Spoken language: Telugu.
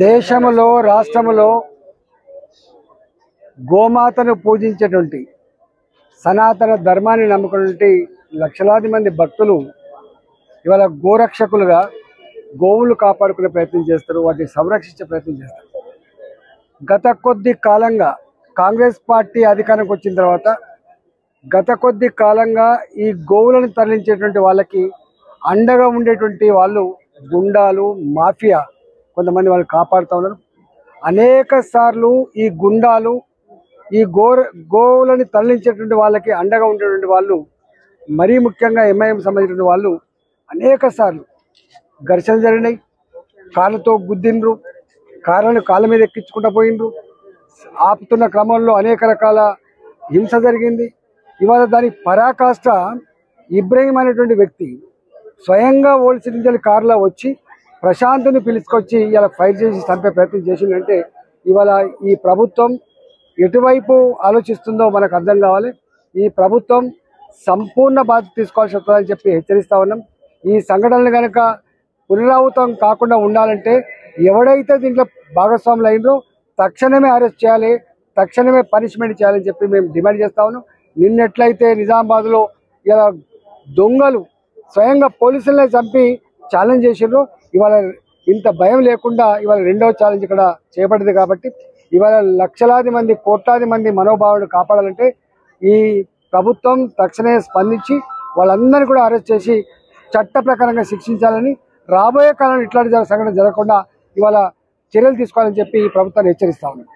దేశంలో రాష్ట్రంలో గోమాతను పూజించేటువంటి సనాతన ధర్మాన్ని నమ్ముకున్నటువంటి లక్షలాది మంది భక్తులు ఇవాళ గోరక్షకులుగా గోవులు కాపాడుకునే ప్రయత్నం చేస్తారు, వాటిని సంరక్షించే ప్రయత్నం చేస్తారు. గత కొద్ది కాలంగా కాంగ్రెస్ పార్టీ అధికారంకి వచ్చిన తర్వాత గత కొద్ది కాలంగా ఈ గోవులను తరలించేటువంటి వాళ్ళకి అండగా ఉండేటువంటి వాళ్ళు గుండాలు, మాఫియా కొంతమంది వాళ్ళు కాపాడుతూ ఉన్నారు. అనేక సార్లు ఈ గుండాలు ఈ గోవులను తరలించేటువంటి వాళ్ళకి అండగా ఉండేటువంటి వాళ్ళు, మరీ ముఖ్యంగా ఎంఐఎం సంబంధించిన వాళ్ళు అనేక సార్లు ఘర్షణ జరిగినాయి. కాళ్ళతో గుద్దిండ్రు, కార్లను కాళ్ళ మీద ఎక్కించుకుంటూ పోయిండ్రు. ఆపుతున్న క్రమంలో అనేక రకాల హింస జరిగింది. ఇవాళ దాని పరాకాష్ట ఇబ్రహీం అనేటువంటి వ్యక్తి స్వయంగా ఓల్డ్ నుంచి కారులో వచ్చి ప్రశాంత్ని పిలుచుకొచ్చి ఇలా ఫైర్ చేసి చంపే ప్రయత్నం చేసిందంటే ఇవాళ ఈ ప్రభుత్వం ఎటువైపు ఆలోచిస్తుందో మనకు అర్థం కావాలి. ఈ ప్రభుత్వం సంపూర్ణ బాధ్యత తీసుకోవాల్సి వస్తుందని చెప్పి హెచ్చరిస్తా ఉన్నాం. ఈ సంఘటనలు కనుక పునరావృతం కాకుండా ఉండాలంటే ఎవడైతే దీంట్లో భాగస్వాములు అయినరో తక్షణమే అరెస్ట్ చేయాలి, తక్షణమే పనిష్మెంట్ చేయాలని చెప్పి మేము డిమాండ్ చేస్తా ఉన్నాం. నిన్నెట్లయితే నిజామాబాద్లో ఇలా దొంగలు స్వయంగా పోలీసులనే చంపి ఛాలెంజ్ చేసిండ్రు, ఇవాళ ఇంత భయం లేకుండా ఇవాళ రెండవ ఛాలెంజ్ ఇక్కడ చేపట్టింది. కాబట్టి ఇవాళ లక్షలాది మంది, కోట్లాది మంది మనోభావాలను కాపాడాలంటే ఈ ప్రభుత్వం తక్షణమే స్పందించి వాళ్ళందరినీ కూడా అరెస్ట్ చేసి చట్ట ప్రకారంగా శిక్షించాలని, రాబోయే కాలంలో ఇట్లాంటి సంఘటన జరగకుండా ఇవాళ చర్యలు తీసుకోవాలని చెప్పి ఈ ప్రభుత్వాన్ని హెచ్చరిస్తా ఉన్నాం.